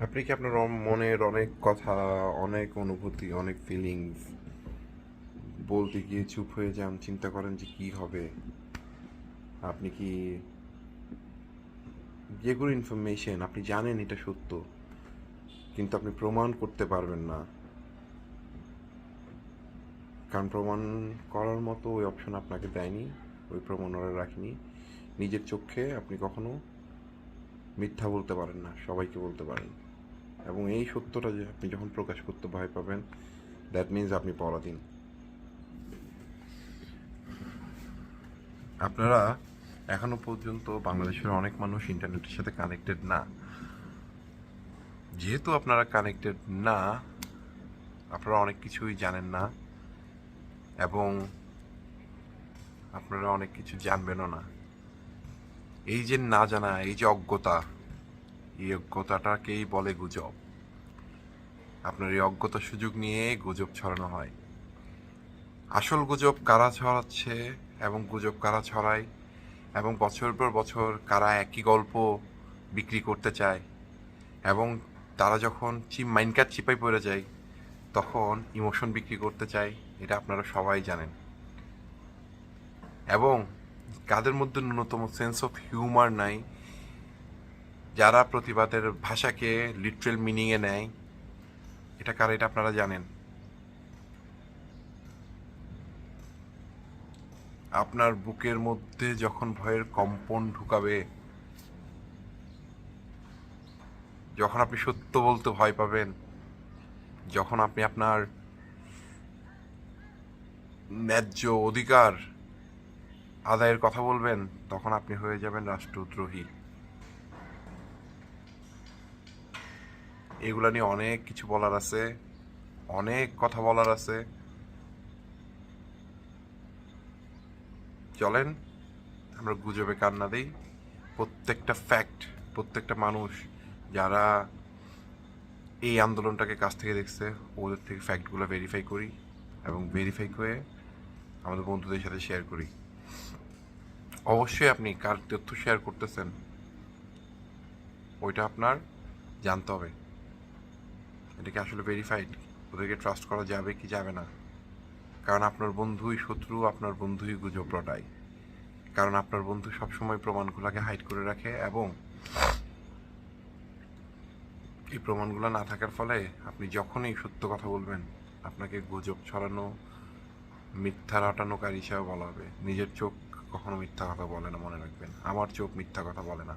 আপনি কি আপনার মনের অনেক কথা, অনেক অনুভূতি, অনেক ফিলিংস বলতে গিয়ে চুপ হয়ে যান, চিন্তা করেন যে কি হবে? আপনি কি যেগুলো ইনফরমেশন আপনি জানেন এটা সত্য, কিন্তু আপনি প্রমাণ করতে পারবেন না, কারণ প্রমাণ করার মতো ওই অপশন আপনাকে দেয়নি, ওই প্রমাণ ওরা রাখেনি। নিজের চোখে আপনি কখনো মিথ্যা বলতে পারেন না, সবাইকে বলতে পারেন। এবং এই সত্যটা যে আপনি যখন প্রকাশ করতে ভয় পাবেন, দ্যাট মিনস আপনি পরাধীন। আপনারা এখনো পর্যন্ত বাংলাদেশের অনেক মানুষ ইন্টারনেটের সাথে কানেক্টেড না। যেহেতু আপনারা কানেক্টেড না, আপনারা অনেক কিছুই জানেন না, এবং আপনারা অনেক কিছু জানবেনও না। এই যে না জানা, এই যে অজ্ঞতা, এই অজ্ঞতাটাকেই বলে গুজব। আপনার এই অজ্ঞতার সুযোগ নিয়ে গুজব ছড়ানো হয়। আসল গুজব কারা ছড়াচ্ছে এবং গুজব কারা ছড়ায়, এবং বছর পর বছর কারা একই গল্প বিক্রি করতে চায়, এবং তারা যখন মাইনকার চিপায় পড়ে যায় তখন ইমোশন বিক্রি করতে চায়, এটা আপনারা সবাই জানেন। এবং কাদের মধ্যে ন্যূনতম সেন্স অফ হিউমার নাই, যারা প্রতিবাদের ভাষাকে লিটারেল মিনিংয়ে নেয়, এটা কারা এটা আপনারা জানেন। আপনার বুকের মধ্যে যখন ভয়ের কম্পন ঢুকাবে, যখন আপনি সত্য বলতে ভয় পাবেন, যখন আপনি আপনার ন্যায্য অধিকার আদায়ের কথা বলবেন, তখন আপনি হয়ে যাবেন রাষ্ট্রদ্রোহী। এগুলা নিয়ে অনেক কিছু বলার আছে, অনেক কথা বলার আছে। চলেন আমরা গুজবে কান না দিই। প্রত্যেকটা ফ্যাক্ট, প্রত্যেকটা মানুষ যারা এই আন্দোলনটাকে কাছ থেকে দেখছে, ওদের থেকে ফ্যাক্টগুলো ভেরিফাই করি, এবং ভেরিফাই করে আমাদের বন্ধুদের সাথে শেয়ার করি। অবশ্যই আপনি কার তথ্য শেয়ার করতেছেন ওইটা আপনার জানতে হবে, এটা কি আসলে ভেরিফাইড, ওদেরকে ট্রাস্ট করা যাবে কি যাবে না। কারণ আপনার বন্ধুই শত্রু, আপনার বন্ধুই গুজব রটায়। কারণ আপনার বন্ধু সবসময় প্রমাণগুলোকে হাইড করে রাখে, এবং এই প্রমাণগুলো না থাকার ফলে আপনি যখনই সত্য কথা বলবেন, আপনাকে গুজব ছড়ানো, মিথ্যা রটানোকারী হিসাবে বলা হবে। নিজের চোখ কখনো মিথ্যা কথা বলে না, মনে রাখবেন। আমার চোখ মিথ্যা কথা বলে না।